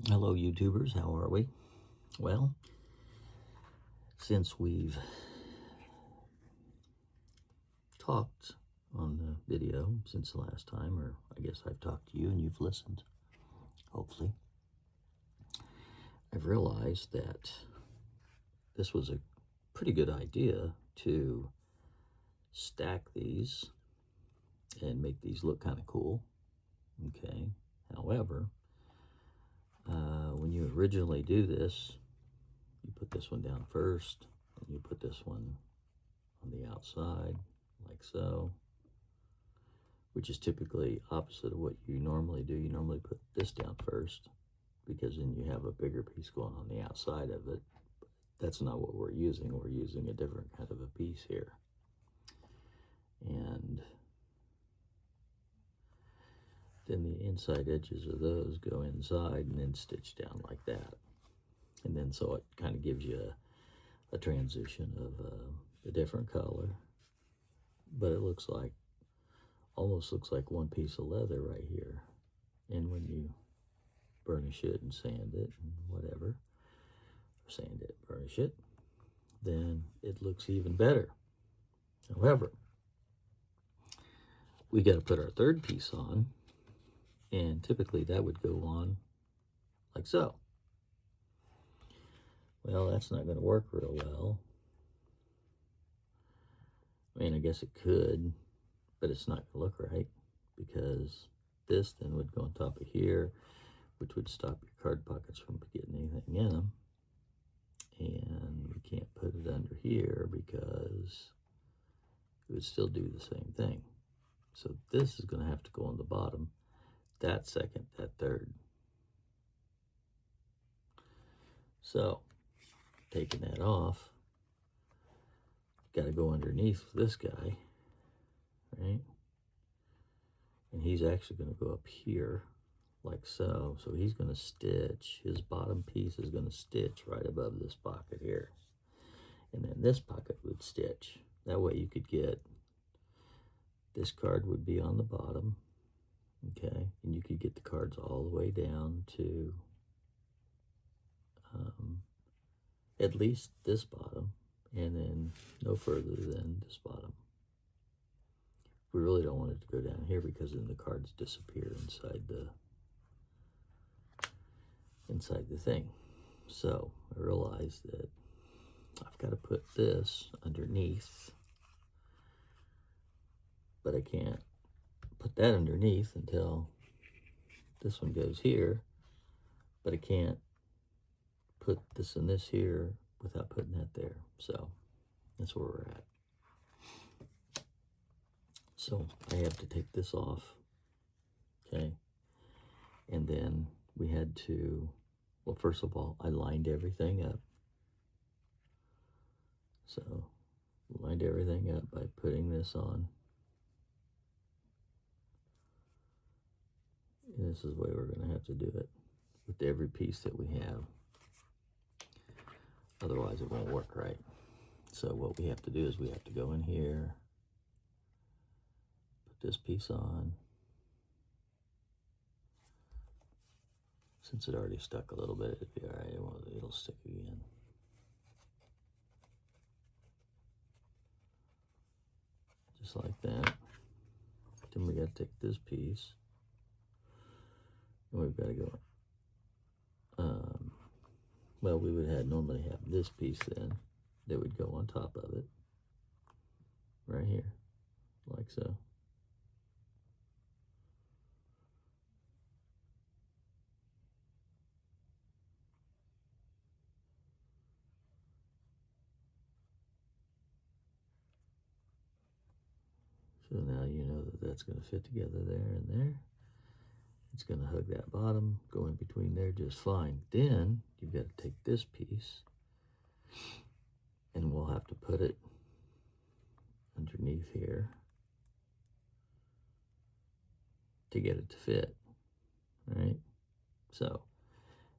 Hello YouTubers, how are we? Well, since we've talked on the video since the last time, or I guess I've talked to you and you've listened, hopefully, I've realized that this was a pretty good idea to stack these and make these look kind of cool, okay? However, when you originally do this, you put this one down first, and you put this one on the outside, like so, which is typically opposite of what you normally do. You normally put this down first, because then you have a bigger piece going on the outside of it. That's not what we're using. We're using a different kind of a piece here. And then the inside edges of those go inside and then stitch down like that. And then so it kind of gives you a transition of a different color. But it looks like, almost looks like one piece of leather right here. And when you burnish it and sand it and whatever, sand it, burnish it, then it looks even better. However, we got to put our third piece on, and typically that would go on like so. Well, that's not going to work real well. I mean, I guess it could, but it's not going to look right, because this then would go on top of here, which would stop your card pockets from getting anything in them. And we can't put it under here because it would still do the same thing. So this is going to have to go on the bottom, that second, that third. So taking that off, got to go underneath this guy, right? And he's actually going to go up here like so. So he's going to stitch, his bottom piece is going to stitch right above this pocket here. And then this pocket would stitch. That way you could get, this card would be on the bottom, okay? And you could get the cards all the way down to at least this bottom, and then no further than this bottom. We really don't want it to go down here, because then the cards disappear inside the thing. So I realized that I've got to put this underneath, but I can't put that underneath until this one goes here, but I can't put this and this here without putting that there. So that's where we're at. So I have to take this off, okay? And then we had to, well, first of all, I lined everything up. So lined everything up by putting this on. And this is the way we're going to have to do it with every piece that we have. Otherwise it won't work right. So what we have to do is we have to go in here, put this piece on. Since it already stuck a little bit, it'd be all right. It'll stick again. Just like that. Then we got to take this piece, and we've got to go, well, we would normally have this piece then that would go on top of it, right here, like so. So now you know that that's going to fit together there and there. It's going to hug that bottom, go in between there just fine. Then you've got to take this piece, and we'll have to put it underneath here to get it to fit, right? So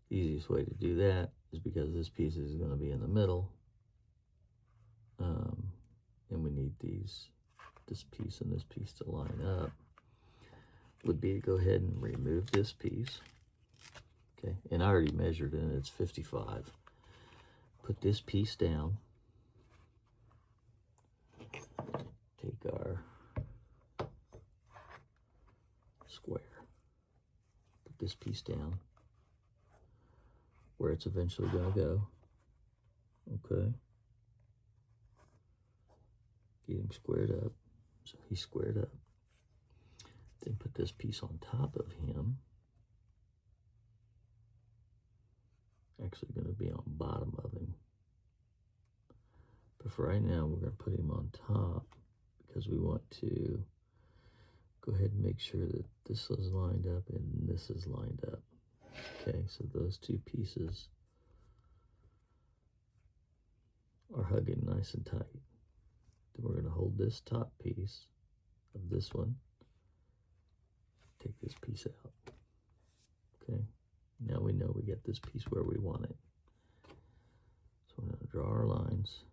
the easiest way to do that is, because this piece is going to be in the middle, and we need this piece and this piece to line up, would be to go ahead and remove this piece, okay? and I already measured it, and it's 55. Put this piece down. Take our square. Put this piece down where it's eventually going to go. Okay. Get him squared up. So he's squared up. Then put this piece on top of him. Actually going to be on bottom of him. But for right now, we're going to put him on top because we want to go ahead and make sure that this is lined up and this is lined up. Okay, so those two pieces are hugging nice and tight. Then we're going to hold this top piece of this one, take this piece out. Okay, now we know we get this piece where we want it. So we're going to draw our lines.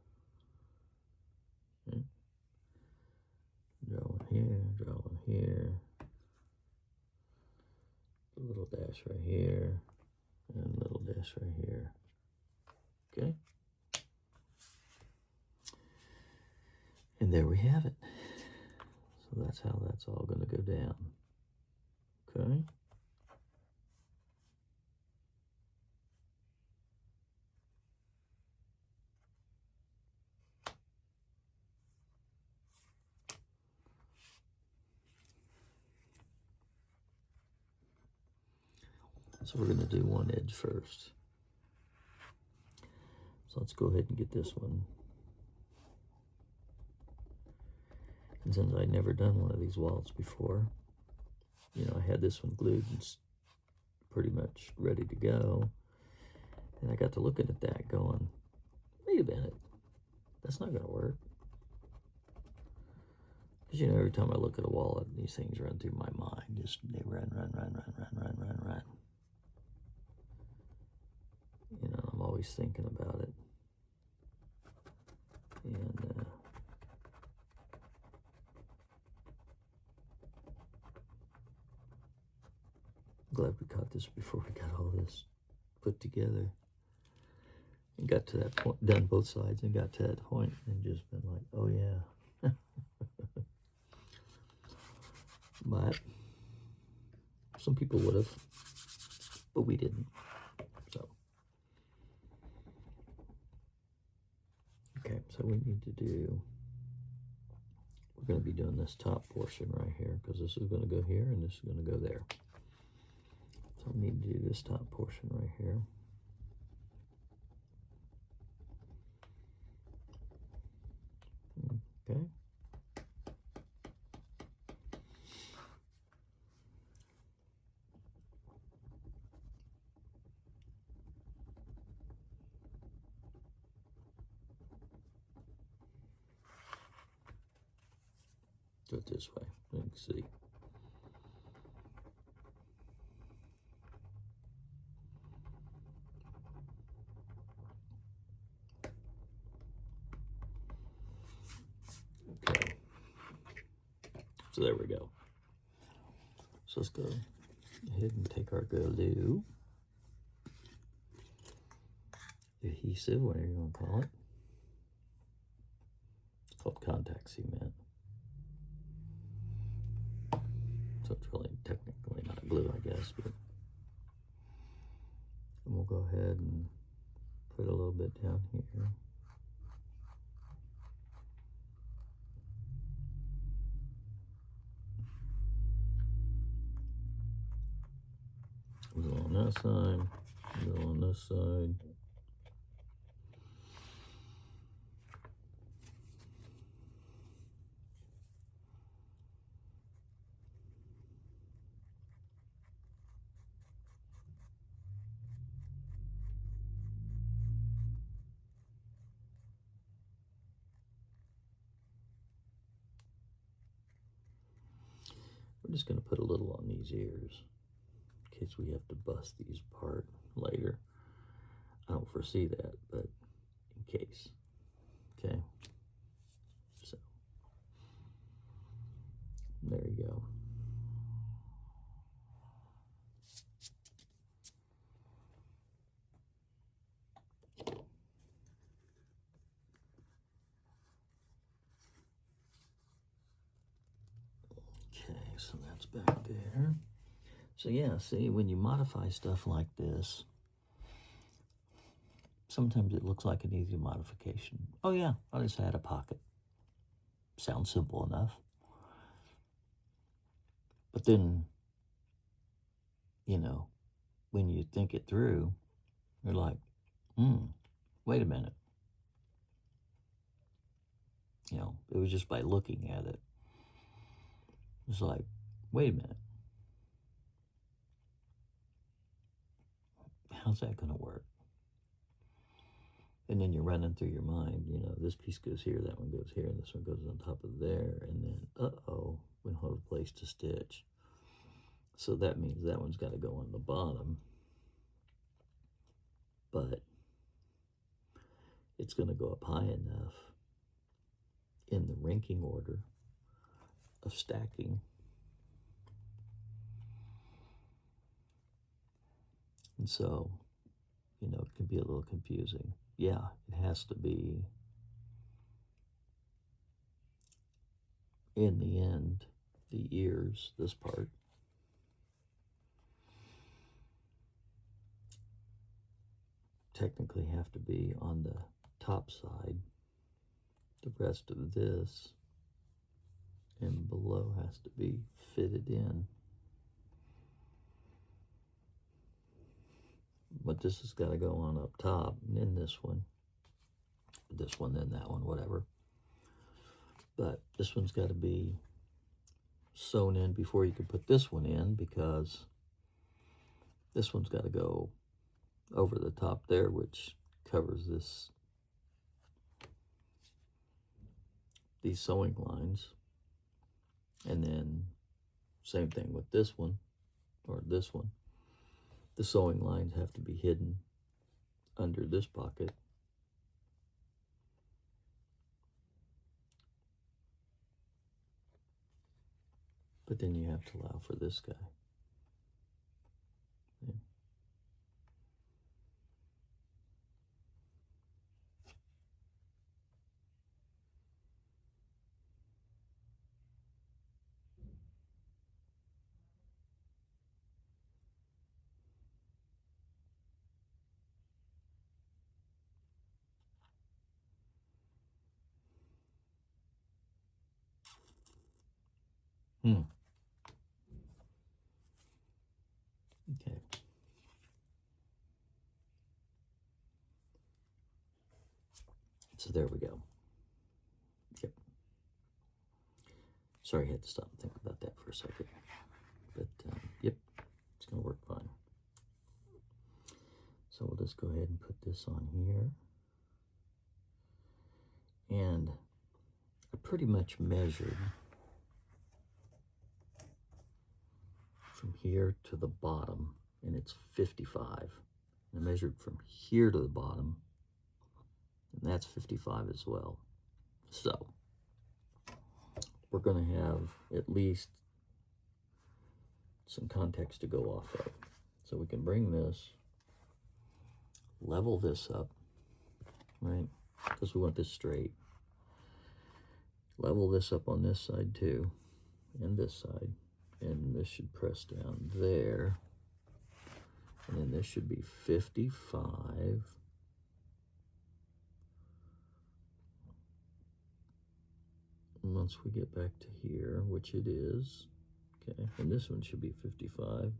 Okay. Draw one here, draw one here. A little dash right here, and a little dash right here. Okay. And there we have it. So that's how that's all going to go down. Okay. So we're going to do one edge first. So let's go ahead and get this one. And since I'd never done one of these walls before, you know, I had this one glued and pretty much ready to go. And I got to looking at that going, wait a minute, that's not going to work. Because, you know, every time I look at a wall, these things run through my mind. Just, they run. You know, I'm always thinking about it. And glad we caught this before we got all this put together. And got to that point, done both sides, and got to that point and just been like, oh yeah. But some people would have, but we didn't. So, okay, so we need to do, we're going to be doing this top portion right here because this is going to go here and this is going to go there. So we need to do this top portion right here. Okay. Do it this way. You can see. Okay. So there we go. So let's go ahead and take our glue, adhesive, whatever you want to call it. It's called contact cement. So it's really technically not glue, I guess, but and we'll go ahead and put a little bit down here. A little on that side, a little on this side. We're just going to put a little on these ears in case we have to bust these apart later. I don't foresee that, but in case. Okay. So, there you go. so that's back there. So yeah, see, when you modify stuff like this, sometimes it looks like an easy modification. Oh yeah, I'll just add a pocket. Sounds simple enough. But then, you know, when you think it through, you're like, wait a minute. You know, it was just by looking at it. It's like, wait a minute. How's that going to work? And then you're running through your mind, you know, this piece goes here, that one goes here, and this one goes on top of there, and then, uh-oh, we don't have a place to stitch. So that means that one's got to go on the bottom. But it's going to go up high enough in the ranking order of stacking. And so, you know, it can be a little confusing. Yeah, it has to be, in the end, the ears, this part, technically have to be on the top side. The rest of this and below has to be fitted in. But this has got to go on up top, and then this one, then that one, whatever. But this one's got to be sewn in before you can put this one in, because this one's got to go over the top there, which covers these sewing lines. And then same thing with this one, or this one. The sewing lines have to be hidden under this pocket. But then you have to allow for this guy. Yeah. Okay. So there we go. Yep. Sorry, I had to stop and think about that for a second. But, yep, it's going to work fine. So we'll just go ahead and put this on here. And I pretty much measured from here to the bottom, and it's 55. I measured from here to the bottom, and that's 55 as well. So we're going to have at least some context to go off of. So we can bring this, level this up, right? Because we want this straight. Level this up on this side too, and this side. And this should press down there. And then this should be 55. And once we get back to here, which it is, okay, and this one should be 55.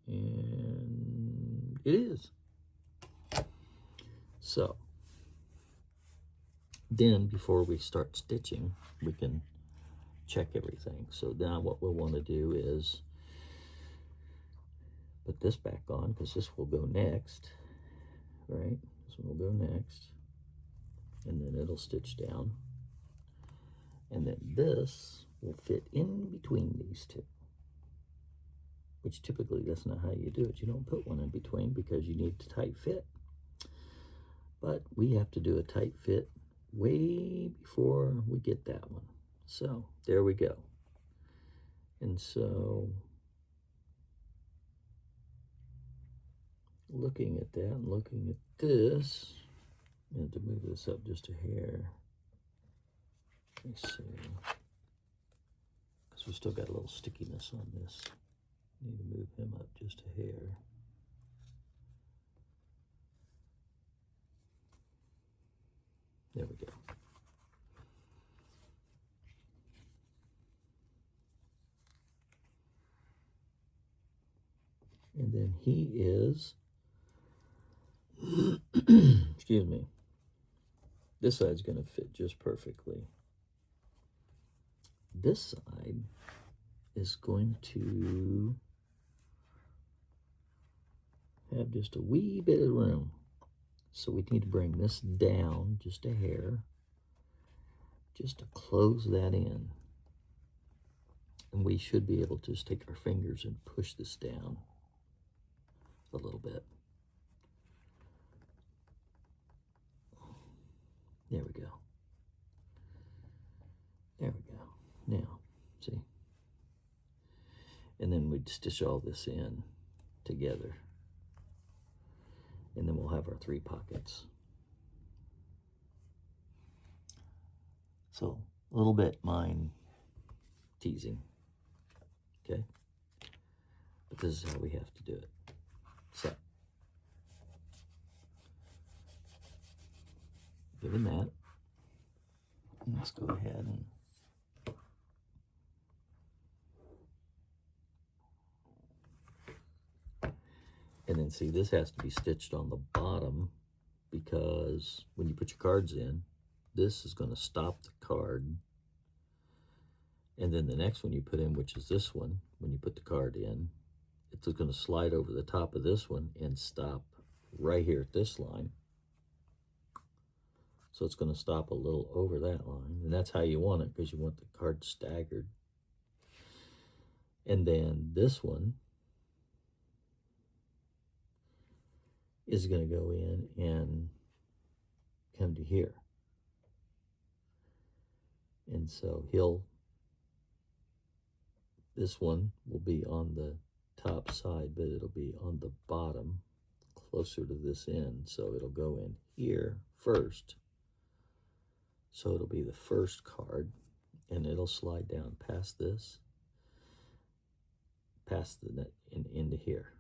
And it is. So then before we start stitching, we can check everything. So now what we'll want to do is put this back on, because this will go next, right? This one will go next, and then it'll stitch down, and then this will fit in between these two, which typically that's not how you do it. You don't put one in between because you need a tight fit, but we have to do a tight fit way before we get that one. So there we go. And so looking at that and looking at this, I have to move this up just a hair. Let me see. Because we still got a little stickiness on this. Need to move him up just a hair. There we go. And then he is, excuse me, this side's going to fit just perfectly. This side is going to have just a wee bit of room. So we need to bring this down just a hair, just to close that in. And we should be able to just take our fingers and push this down a little bit. There we go. There we go. Now, see? And then we'd stitch all this in together. And then we'll have our 3 pockets. So, a little bit mind teasing. Okay? But this is how we have to do it. So, given that, let's go ahead and then see, this has to be stitched on the bottom, because when you put your cards in, this is going to stop the card. And then the next one you put in, which is this one, when you put the card in, it's going to slide over the top of this one and stop right here at this line. So it's going to stop a little over that line. And that's how you want it, because you want the card staggered. And then this one is going to go in and come to here. And so this one will be on the top side, but it'll be on the bottom, closer to this end. So it'll go in here first. So it'll be the first card, and it'll slide down past this, past the net, and into here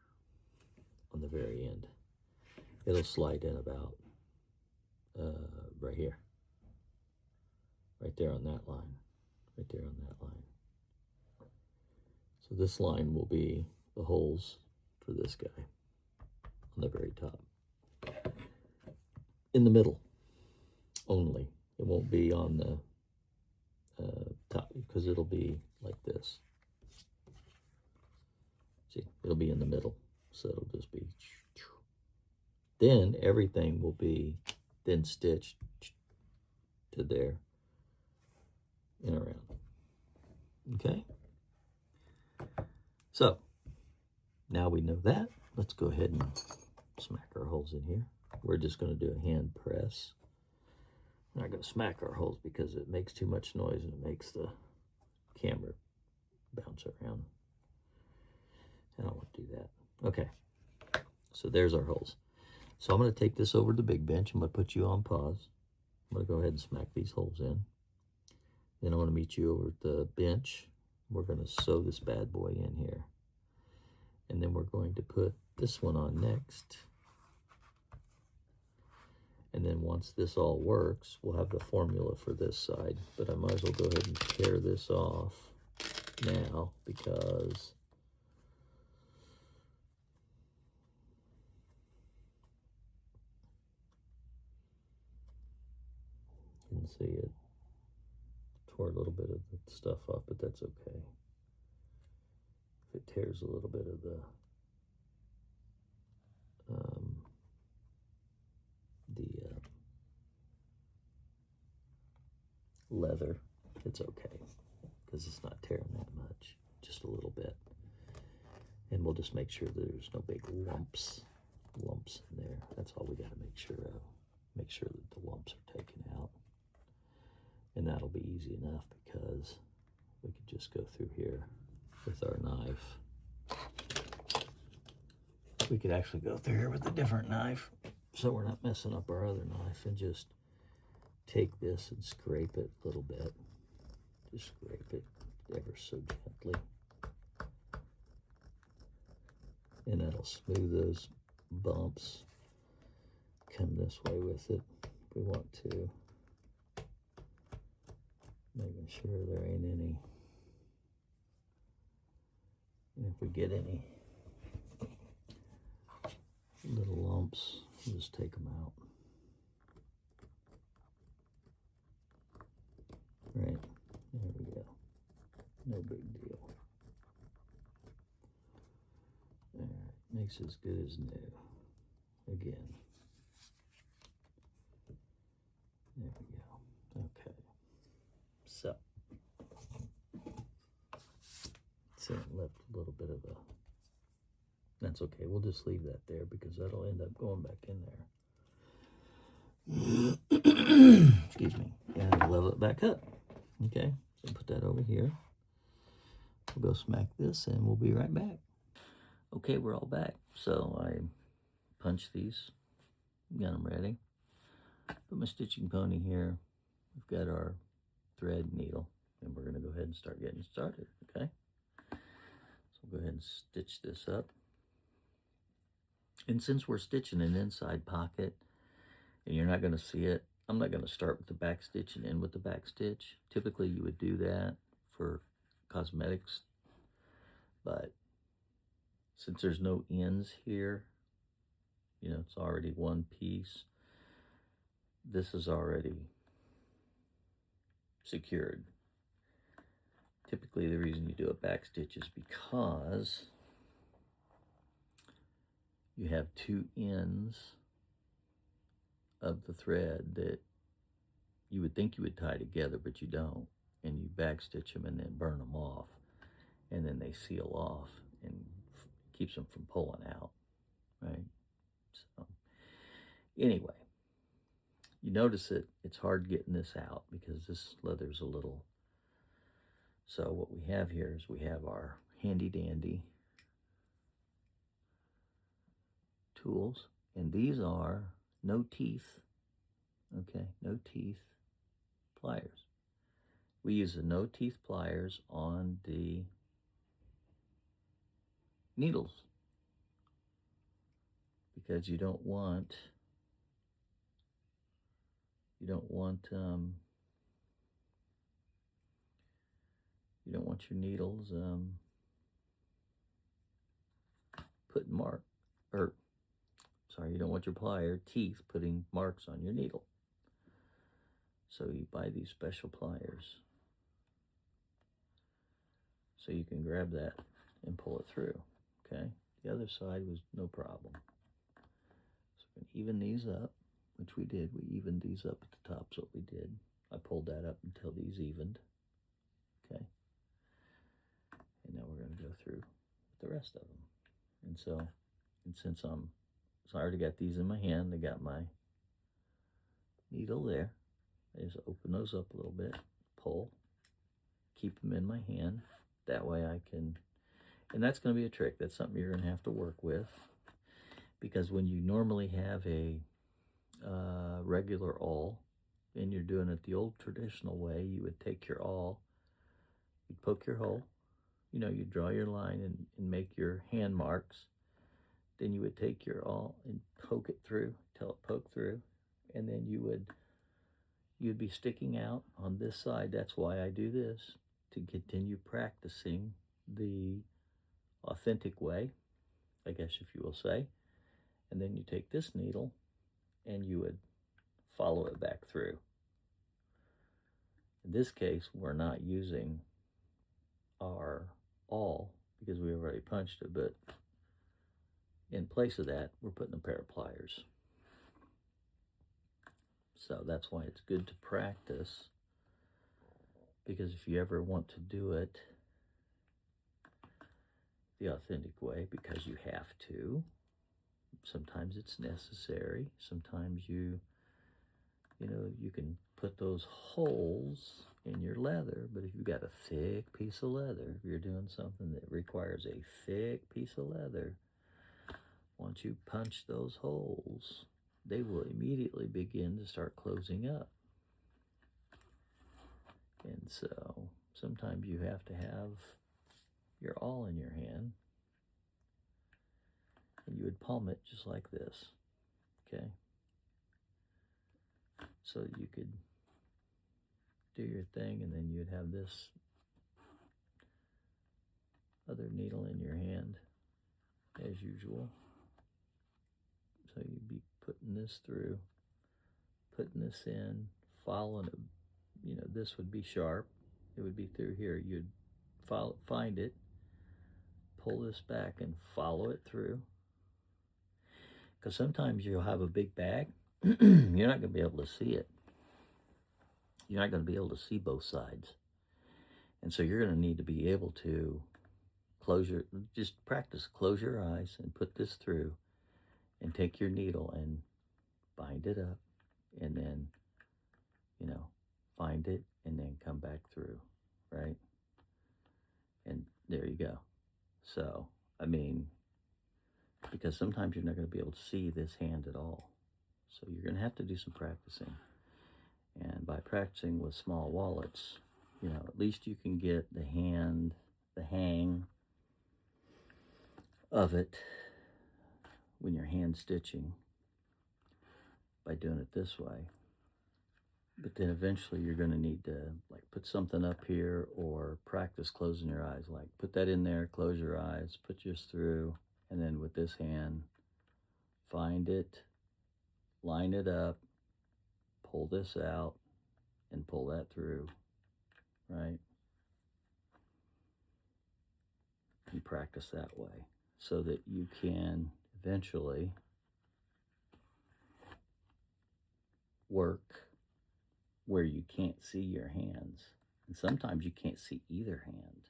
on the very end. It'll slide in about right here, right there on that line, right there on that line. So this line will be the holes for this guy on the very top. In the middle only. It won't be on the top, because it'll be like this. See, it'll be in the middle. So it'll just be, then everything will be then stitched to there and around. Okay? So, now we know that. Let's go ahead and smack our holes in here. We're just going to do a hand press. We're not going to smack our holes because it makes too much noise and it makes the camera bounce around. I don't want to do that. Okay, so there's our holes. So I'm going to take this over to the big bench. I'm going to put you on pause. I'm going to go ahead and smack these holes in. Then I'm going to meet you over at the bench. We're going to sew this bad boy in here. And then we're going to put this one on next. And then once this all works, we'll have the formula for this side. But I might as well go ahead and tear this off now, because you can see it tore a little bit of the stuff off, but that's okay. If it tears a little bit of the leather, it's okay, because it's not tearing that much, just a little bit. And we'll just make sure there's no big lumps in there. That's all we got to make sure of. Make sure that the lumps are taken out. And that'll be easy enough, because we could just go through here with our knife. We could actually go through here with a different knife, so we're not messing up our other knife, and just take this and scrape it a little bit. Just scrape it, ever so gently. And that'll smooth those bumps. Come this way with it. We want to. Making sure there ain't any. And if we get any little lumps, we'll just take them out. Right, there we go. No big deal. All right, makes as good as new. Again. There we go. Okay. So it left a little bit of a. That's okay. We'll just leave that there because that'll end up going back in there. Excuse me. And level it back up. Okay. So put that over here. We'll go smack this and we'll be right back. Okay, we're all back. So I punched these. Got them ready. Put my stitching pony here. We've got our thread needle. And we're going to go ahead and start getting started. Okay. So we'll go ahead and stitch this up. And since we're stitching an inside pocket, and you're not going to see it, I'm not going to start with the back stitch and end with the back stitch. Typically you would do that for cosmetics, but since there's no ends here, you know, it's already one piece, this is already secured. Typically the reason you do a back stitch is because you have two ends of the thread that you would think you would tie together, but you don't. And you back stitch them and then burn them off. And then they seal off and keeps them from pulling out, right? So anyway, you notice that it's hard getting this out because this leather's a little. So what we have here is we have our handy dandy tools, and these are no teeth, okay, no teeth pliers. We use the no teeth pliers on the needles because you don't want your needles putting you don't want your plier teeth putting marks on your needle. So you buy these special pliers so you can grab that and pull it through, okay? The other side was no problem. So we can even these up, which we did. We evened these up at the top, so what we did. I pulled that up until these evened, okay? And now we're going to go through with the rest of them. And since I already got these in my hand, I got my needle there. I just open those up a little bit, pull, keep them in my hand. That way I can, and that's going to be a trick. That's something you're going to have to work with, because when you normally have a regular awl and you're doing it the old traditional way, you would take your awl, you'd poke your hole, you know, you'd draw your line and make your hand marks. Then you would take your awl and poke it through till it poked through, and then you'd be sticking out on this side. That's why I do this, to continue practicing the authentic way, I guess if you will say. And then you take this needle and you would follow it back through. In this case, we're not using our awl because we already punched it, but in place of that, we're putting a pair of pliers. So that's why it's good to practice, because if you ever want to do it the authentic way, because you have to, sometimes it's necessary. Sometimes you can put those holes in your leather, but if you've got a thick piece of leather, if you're doing something that requires a thick piece of leather, once you punch those holes, they will immediately begin to start closing up. And so sometimes you have to have your awl in your hand, and you would palm it just like this, okay? So you could do your thing, and then you'd have this other needle in your hand as usual. So you'd be putting this through, putting this in, following it. You know, this would be sharp. It would be through here. You'd find it, pull this back and follow it through. Because sometimes you'll have a big bag. You're not going to be able to see it. You're not going to be able to see both sides. And so you're going to need to be able to just practice, close your eyes and put this through and take your needle and bind it up and then, you know, find it and then come back through, right? And there you go. So, I mean, because sometimes you're not going to be able to see this hand at all. So you're going to have to do some practicing. And by practicing with small wallets, you know, at least you can get the hang of it when you're hand stitching by doing it this way. But then eventually you're going to need to like put something up here or practice closing your eyes. Like put that in there, close your eyes, put yours through, and then with this hand, find it, line it up, pull this out, and pull that through, right? And practice that way so that you can eventually work where you can't see your hands. And sometimes you can't see either hand.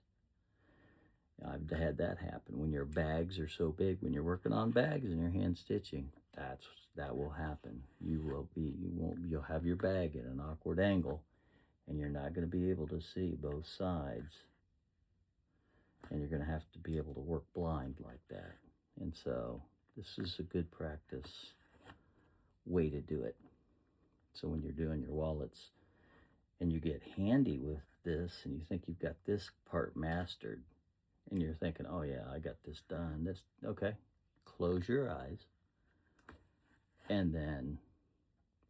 I've had that happen when your bags are so big. When you're working on bags and you're hand stitching, that will happen. You'll have your bag at an awkward angle, and you're not going to be able to see both sides. And you're going to have to be able to work blind like that. And so this is a good practice way to do it. So when you're doing your wallets and you get handy with this and you think you've got this part mastered, and you're thinking, oh yeah, I got this done. Okay, close your eyes. And then,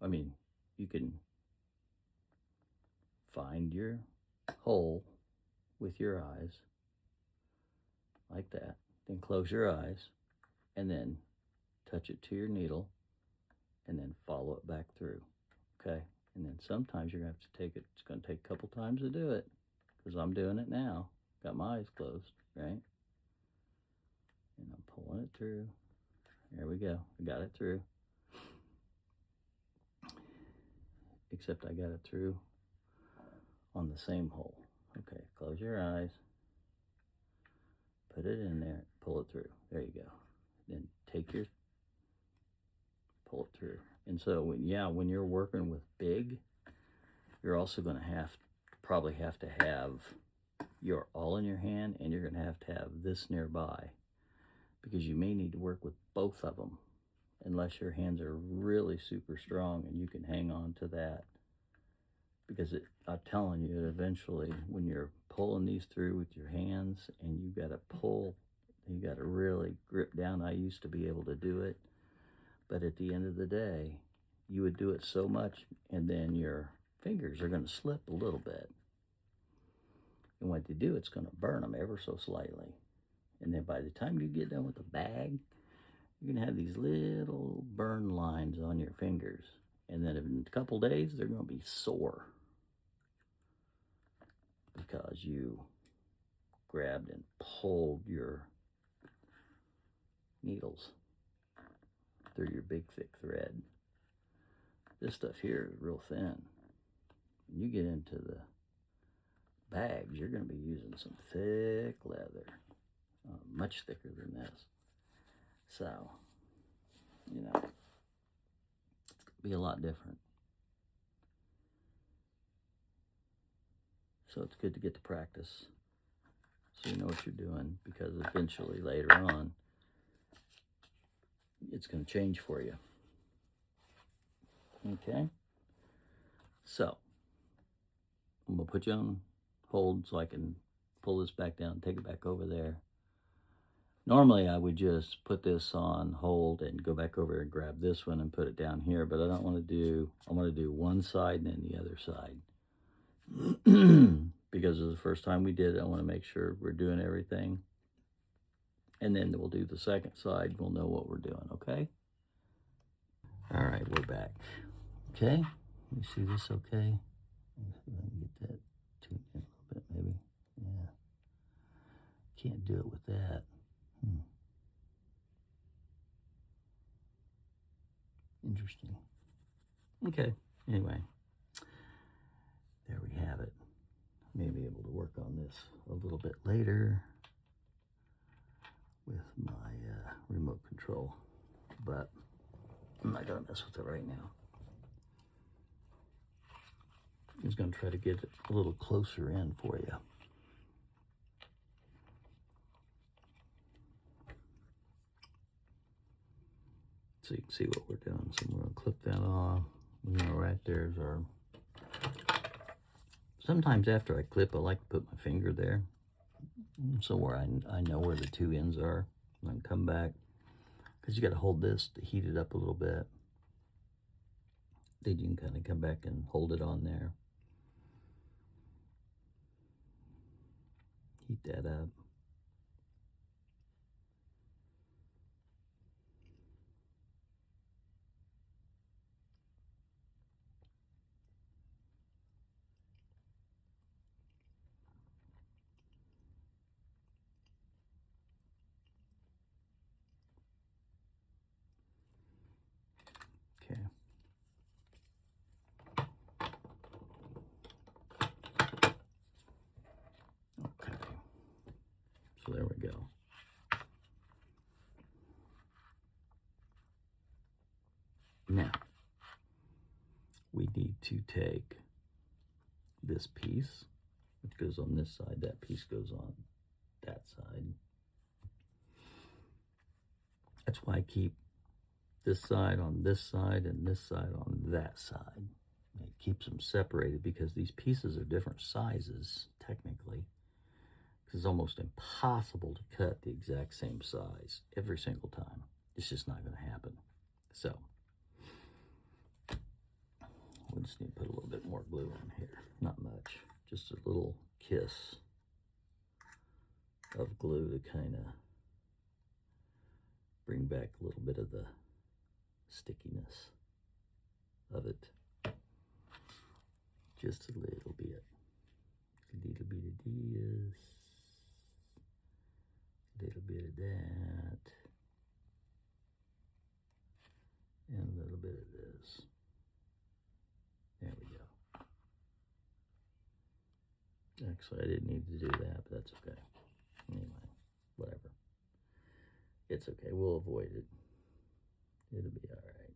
I mean, you can find your hole with your eyes like that. Then close your eyes and then touch it to your needle and then follow it back through. Okay, and then sometimes you're going to have to take it. It's going to take a couple times to do it because I'm doing it now. Got my eyes closed, right? And I'm pulling it through. There we go. I got it through. Except I got it through on the same hole. Okay, close your eyes. Put it in there. Pull it through. There you go. Then pull it through. And so when you're working with big, you're also going to probably have to have your awl in your hand, and you're going to have this nearby, because you may need to work with both of them unless your hands are really super strong and you can hang on to that. Because I'm telling you, eventually when you're pulling these through with your hands and you got to really grip down. I used to be able to do it, but at the end of the day, you would do it so much and then your fingers are going to slip a little bit. And when they do, it's going to burn them ever so slightly. And then by the time you get done with the bag, you're going to have these little burn lines on your fingers. And then in a couple days, they're going to be sore because you grabbed and pulled your needles through your big thick thread. This stuff here is real thin. When you get into the bags, you're going to be using some thick leather, much thicker than this. So, you know, it's going to be a lot different. So it's good to get to practice so you know what you're doing, because eventually later on, it's going to change for you. Okay? So, I'm going to put you on hold so I can pull this back down, take it back over there. Normally I would just put this on hold and go back over and grab this one and put it down here, but I don't want to do, I want to do one side and then the other side. Because it's the first time we did it, I want to make sure we're doing everything. And then we'll do the second side, we'll know what we're doing, okay? All right, we're back. Okay, you see this okay? Let me see if I can get that tuned in a little bit, maybe. Yeah. Can't do it with that. Interesting. Okay, anyway. There we have it. May be able to work on this a little bit later with my remote control, but I'm not gonna mess with it right now. I'm just gonna try to get it a little closer in for you. So you can see what we're doing. So we're gonna clip that off. Right there's our, sometimes after I clip, I like to put my finger there. So where I know where the two ends are. And then come back, because you got to hold this to heat it up a little bit. Then you can kind of come back and hold it on there. Heat that up. Okay. Okay. So there we go. Now, we need to take this piece, which goes on this side, that piece goes on that side. That's why I keep this side on this side and this side on that side. It keeps them separated because these pieces are different sizes, technically. Because it's almost impossible to cut the exact same size every single time. It's just not going to happen. So, we just need to put a little bit more glue on here. Not much. Just a little kiss of glue to kind of bring back a little bit of the stickiness of it. Just a little bit. A little bit of this. A little bit of that. And a little bit of this. There we go. Actually, I didn't need to do that, but that's okay. Anyway, whatever. It's okay. We'll avoid it. It'll be all right.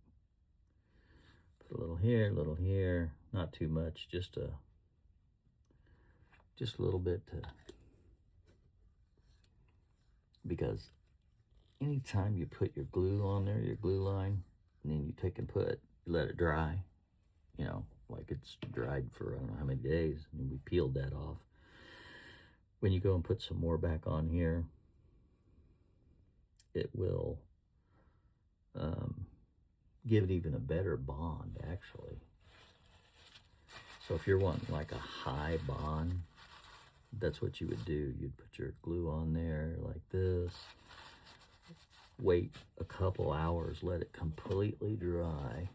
Put a little here. Not too much. Just a little bit to, because anytime you put your glue on there, your glue line, and then you take and you let it dry, you know, like it's dried for I don't know how many days, and we peeled that off. When you go and put some more back on here, it will give it even a better bond, actually. So if you're wanting like a high bond, that's what you would do. You'd put your glue on there like this, wait a couple hours, let it completely dry.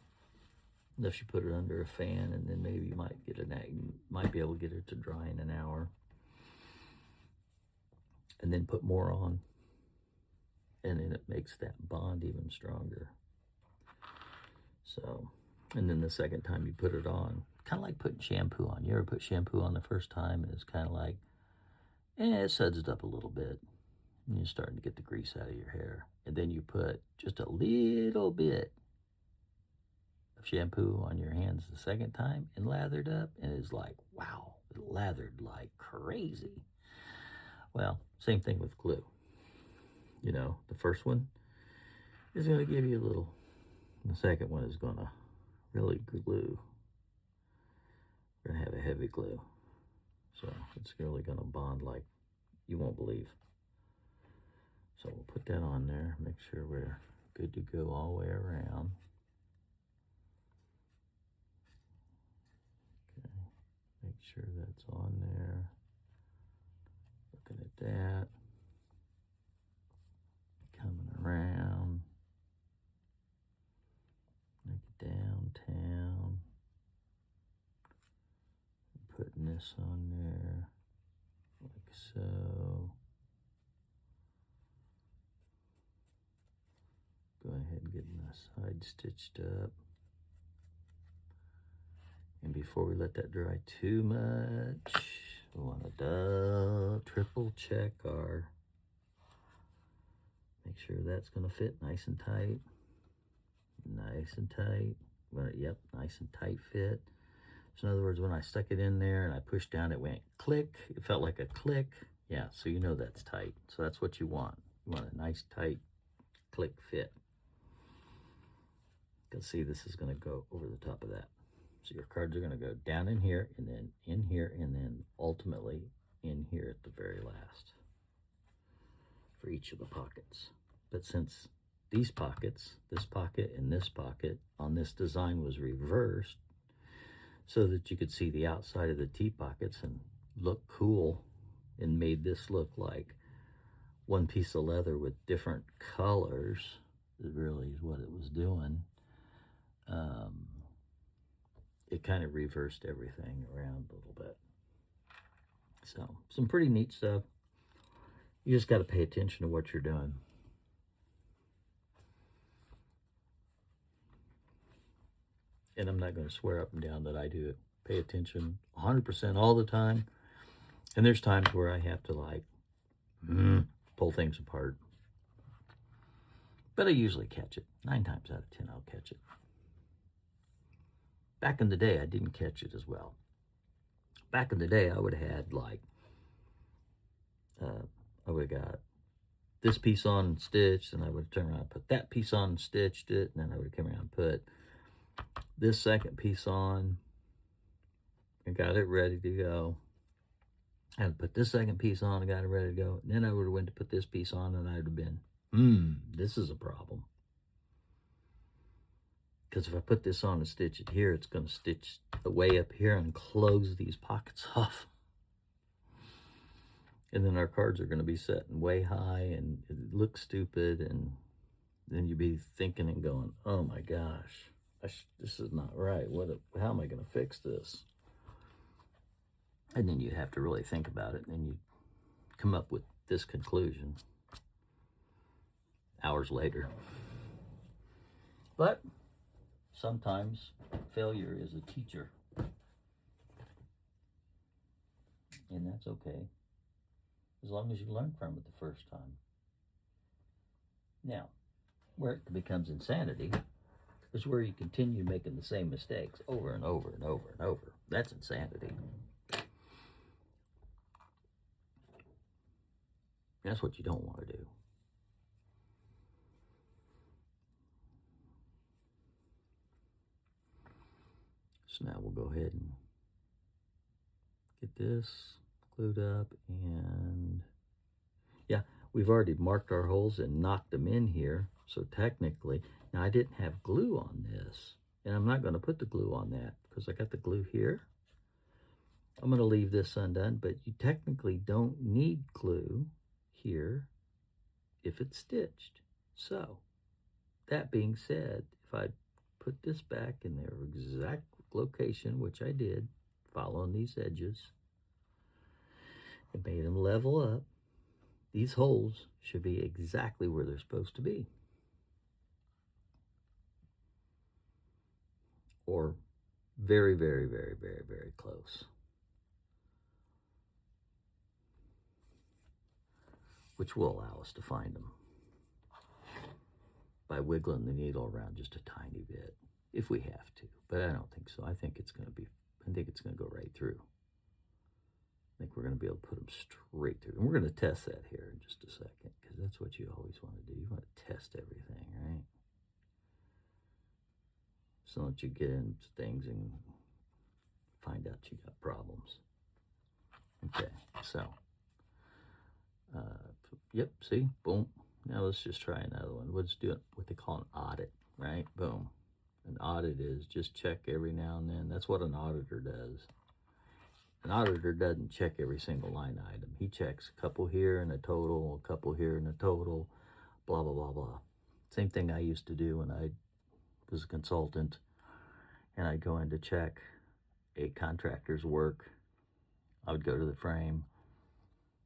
Unless you put it under a fan, and then maybe you might be able to get it to dry in an hour. And then put more on, and then it makes that bond even stronger. So, and then the second time you put it on, kind of like putting shampoo on. You ever put shampoo on the first time, and it's kind of like, it suds up a little bit, and you're starting to get the grease out of your hair. And then you put just a little bit of shampoo on your hands the second time and lathered up, and it's like, wow, it lathered like crazy. Well, same thing with glue. You know, the first one is going to give you a little, the second one is going to really glue. We're going to have a heavy glue. So it's really going to bond like you won't believe. So we'll put that on there, make sure we're good to go all the way around. Okay, make sure that's on there. Looking at that. Coming around. Make it downtown. Putting this on there, like so. Go ahead and get the side stitched up. And before we let that dry too much, we want to triple check our, make sure that's going to fit nice and tight. Nice and tight. Yep, nice and tight fit. So in other words, when I stuck it in there and I pushed down, it went click. It felt like a click. Yeah, so you know that's tight. So that's what you want. You want a nice, tight click fit. You can see this is going to go over the top of that. So your cards are going to go down in here, and then in here, and then ultimately in here at the very last for each of the pockets. But since these pockets, this pocket and this pocket on this design was reversed so that you could see the outside of the T pockets and look cool, and made this look like one piece of leather with different colors, it really is what it was doing. It kind of reversed everything around a little bit. So some pretty neat stuff. You just got to pay attention to what you're doing. And I'm not going to swear up and down that I do it. Pay attention 100% all the time. And there's times where I have to like pull things apart. But I usually catch it. 9 times out of 10, I'll catch it. Back in the day, I didn't catch it as well. Back in the day, I would have had like, I would have got this piece on and stitched, and I would have turned around and put that piece on and stitched it, and then I would have come around and put this second piece on and got it ready to go. I would put this second piece on and got it ready to go. And then I would have went to put this piece on, and I would have been, this is a problem. Because if I put this on and stitch it here, it's going to stitch way up here and close these pockets off. And then our cards are going to be setting way high, and it looks stupid, and then you'd be thinking and going, oh my gosh, this is not right. How am I going to fix this? And then you have to really think about it, and then you come up with this conclusion hours later. But sometimes failure is a teacher, and that's okay, as long as you learn from it the first time. Now, where it becomes insanity is where you continue making the same mistakes over and over and over and over. That's insanity. That's what you don't want to do. So now we'll go ahead and get this glued up, and yeah, we've already marked our holes and knocked them in here. So technically, now I didn't have glue on this, and I'm not going to put the glue on that because I got the glue here. I'm going to leave this undone, but you technically don't need glue here if it's stitched. So that being said, if I put this back in their exact location, which I did, following these edges, and made them level up, these holes should be exactly where they're supposed to be. Or very, very, very, very, very close. Which will allow us to find them by wiggling the needle around just a tiny bit, if we have to. But I don't think so. I think it's going to go right through. I think we're going to be able to put them straight through. And we're going to test that here in just a second, because that's what you always want to do. You want to test everything, right? So don't you get into things and find out you got problems. Okay, so, yep, see, boom. Now let's just try another one. Let's do it, what they call an audit, right? Boom. An audit is just check every now and then. That's what an auditor does. An auditor doesn't check every single line item. He checks a couple here and a total, a couple here and a total, blah, blah, blah, blah. Same thing I used to do when I was a consultant, and I'd go in to check a contractor's work. I would go to the frame.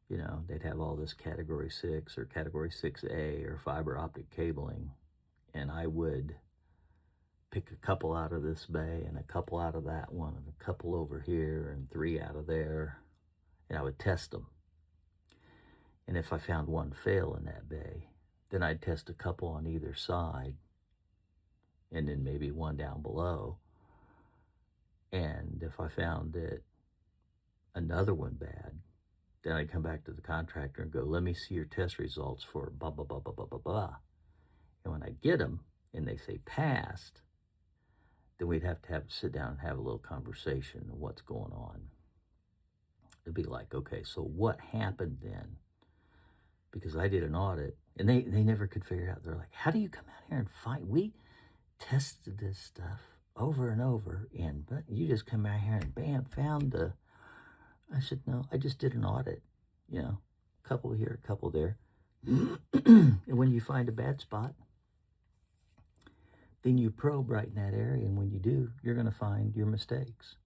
You know, they'd have all this category 6 or category 6A or fiber optic cabling, and I would pick a couple out of this bay and a couple out of that one and a couple over here and 3 out of there, and I would test them. And if I found one fail in that bay, then I'd test a couple on either side and then maybe one down below. And if I found that another one bad, then I'd come back to the contractor and go, let me see your test results for blah, blah, blah, blah, blah, blah, blah. And when I get them and they say passed, then we'd have to sit down and have a little conversation of what's going on. It'd be like, okay, so what happened then? Because I did an audit, and they never could figure it out. They're like, how do you come out here and fight? We tested this stuff over and over, but you just come out here and bam, found the... I said, no, I just did an audit, you know, a couple here, a couple there. And when you find a bad spot, then you probe right in that area, and when you do, you're going to find your mistakes.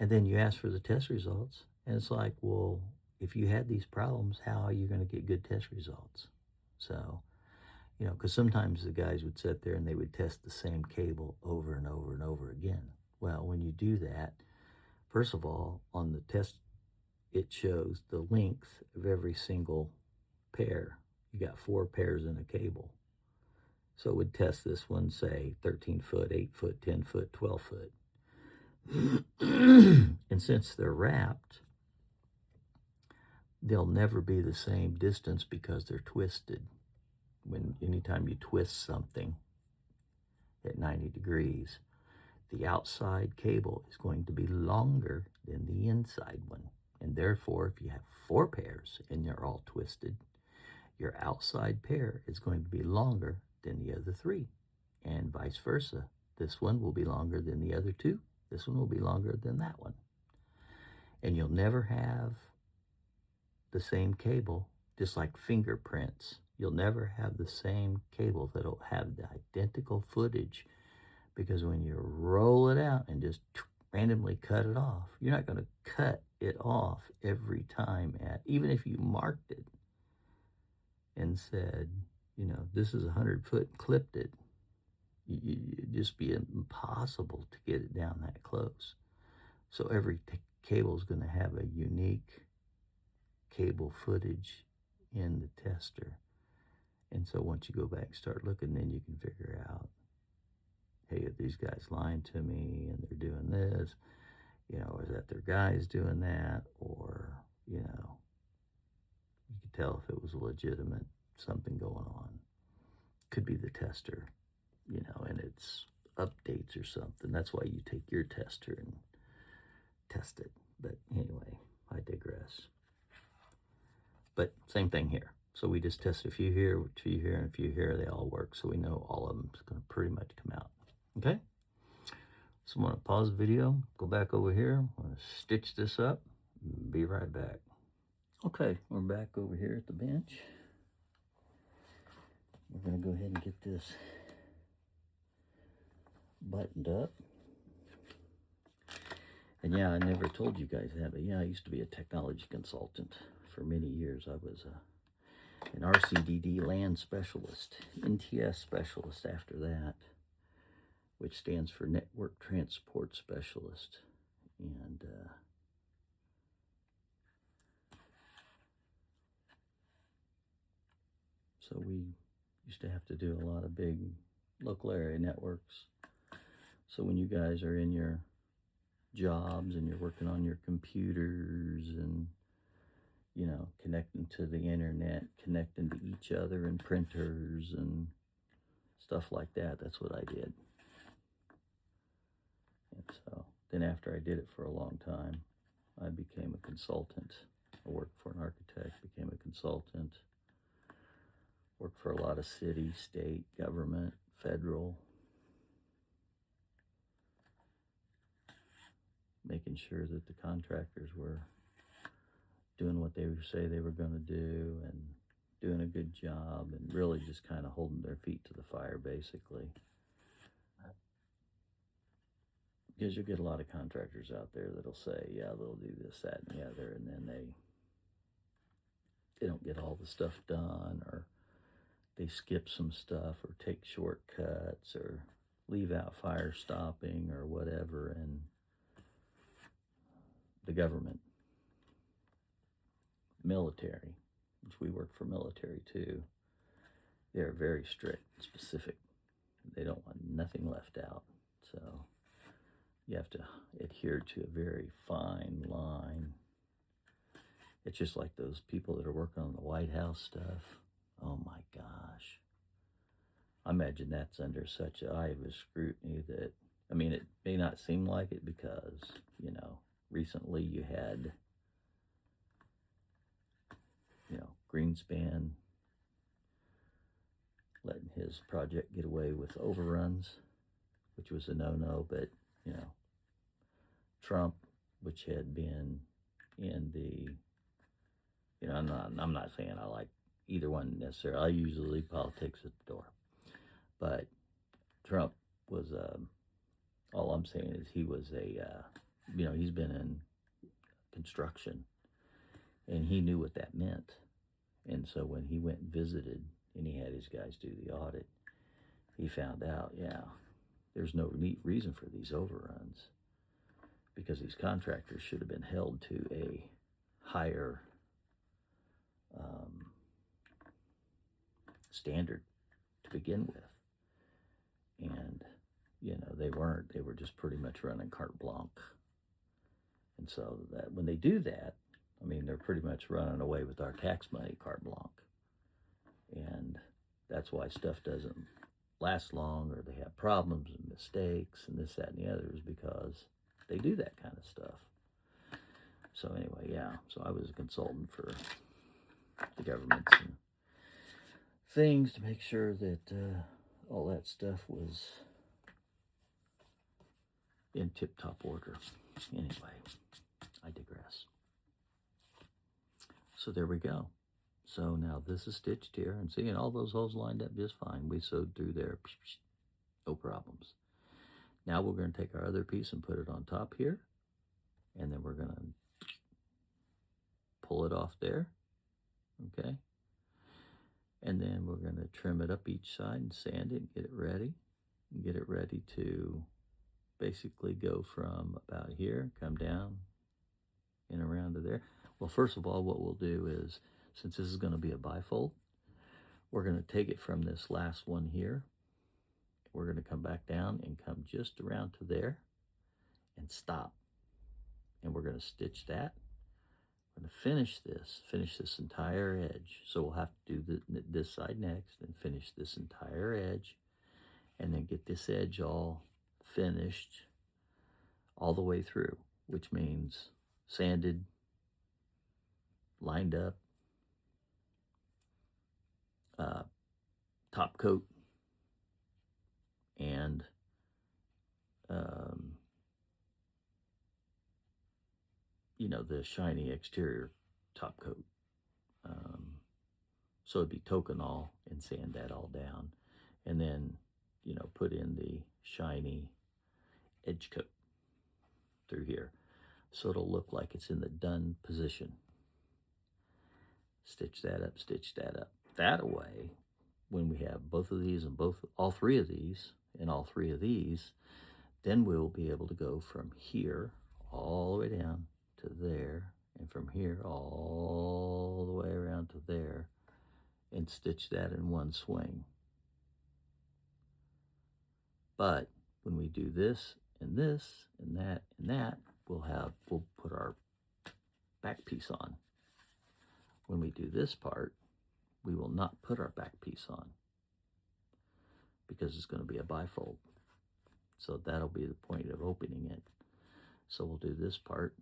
And then you ask for the test results, and it's like, well, if you had these problems, how are you going to get good test results? So, you know, because sometimes the guys would sit there and they would test the same cable over and over and over again. Well, when you do that, first of all, on the test, it shows the length of every single pair. You got 4 pairs in a cable. So it would test this one, say, 13 foot, 8 foot, 10 foot, 12 foot. And since they're wrapped, they'll never be the same distance because they're twisted. Anytime you twist something at 90 degrees, the outside cable is going to be longer than the inside one. And therefore, if you have 4 pairs and they're all twisted, your outside pair is going to be longer than the other 3, and vice versa. This one will be longer than the other 2. This one will be longer than that one. And you'll never have the same cable, just like fingerprints. You'll never have the same cable that'll have the identical footage, because when you roll it out and just randomly cut it off, you're not going to cut it off every time, even if you marked it and said, you know, this is 100 foot, clipped it. It'd just be impossible to get it down that close. So every cable is going to have a unique cable footage in the tester. And so once you go back and start looking, then you can figure out, hey, are these guys lying to me and they're doing this? You know, is that their guys doing that? Or, you know, you could tell if it was legitimate, something going on. Could be the tester, you know, and it's updates or something. That's why you take your tester and test it. But anyway, I digress. But same thing here. So we just test a few here, a few here, and a few here. They all work, so we know all of them is going to pretty much come out. Okay? So I'm going to pause the video, go back over here. I'm going to stitch this up. Be right back. Okay, we're back over here at the bench. We're going to go ahead and get this buttoned up. And yeah, I never told you guys that, but yeah, I used to be a technology consultant for many years. I was an RCDD LAN specialist, NTS specialist after that, which stands for Network Transport Specialist. And so we used to have to do a lot of big local area networks. So when you guys are in your jobs and you're working on your computers and, you know, connecting to the internet, connecting to each other and printers and stuff like that, that's what I did. And so then after I did it for a long time, I became a consultant. I worked for an architect, became a consultant, worked for a lot of city, state, government, federal, making sure that the contractors were doing what they say they were going to do and doing a good job, and really just kind of holding their feet to the fire, basically. Because you'll get a lot of contractors out there that'll say, yeah, they'll do this, that, and the other, and then they don't get all the stuff done, or they skip some stuff, or take shortcuts, or leave out fire stopping, or whatever. And the government, military, which we work for military too, they're very strict, specific. They don't want nothing left out. So you have to adhere to a very fine line. It's just like those people that are working on the White House stuff. Oh my gosh. I imagine that's under such a eye of scrutiny that, I mean, it may not seem like it because, you know, recently you had, you know, Greenspan letting his project get away with overruns, which was a no-no. But, you know, Trump, which had been in the, you know, I'm not saying I like either one necessarily. I usually leave politics at the door. But Trump was, all I'm saying is he was you know, he's been in construction, and he knew what that meant. And so when he went and visited, and he had his guys do the audit, he found out, yeah, there's no reason for these overruns, because these contractors should have been held to a higher standard to begin with. And, you know, they weren't. They were just pretty much running carte blanche. And so that when they do that, I mean, they're pretty much running away with our tax money, carte blanche. And that's why stuff doesn't last long, or they have problems and mistakes and this, that, and the other, is because they do that kind of stuff. So anyway, yeah, so I was a consultant for the governments and things to make sure that all that stuff was in tip-top order. Anyway, I digress. So there we go. So now this is stitched here, and see, and all those holes lined up just fine. We sewed through there, no problems. Now we're going to take our other piece and put it on top here, and then we're going to pull it off there, okay? And then we're going to trim it up each side and sand it, get it ready, and get it ready to basically go from about here, come down and around to there. Well, first of all, what we'll do is, since this is going to be a bifold, we're going to take it from this last one here. We're going to come back down and come just around to there and stop. And we're going to stitch that. We're going to finish this entire edge. So we'll have to do this side next and finish this entire edge, and then get this edge all finished all the way through, which means sanded, lined up, top coat, and you know, the shiny exterior top coat. So it'd be toconol and sand that all down, and then, you know, put in the shiny edge coat through here, so it'll look like it's in the done position. Stitch that up, stitch that up. That way, when we have both of these and all three of these and all three of these, then we'll be able to go from here all the way down to there, and from here all the way around to there, and stitch that in one swing. But when we do this and this and that and that, we'll put our back piece on. When we do this part, we will not put our back piece on, because it's going to be a bifold. So that'll be the point of opening it. So we'll do this part,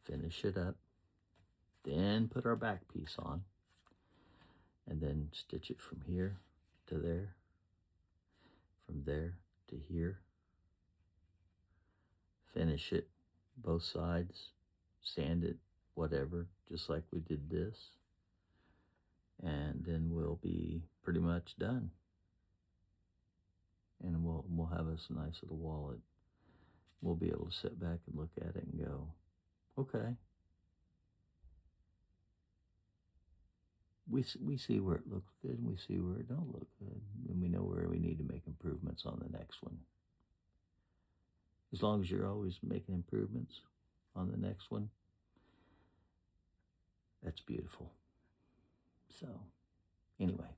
finish it up, then put our back piece on, and then stitch it from here to there, from there to here. Finish it both sides, sand it, whatever, just like we did this. And then we'll be pretty much done. And we'll have us a nice little wallet. We'll be able to sit back and look at it and go, okay. We see where it looks good, and we see where it don't look good, and we know where we need to make improvements on the next one. As long as you're always making improvements on the next one, that's beautiful. So, anyway,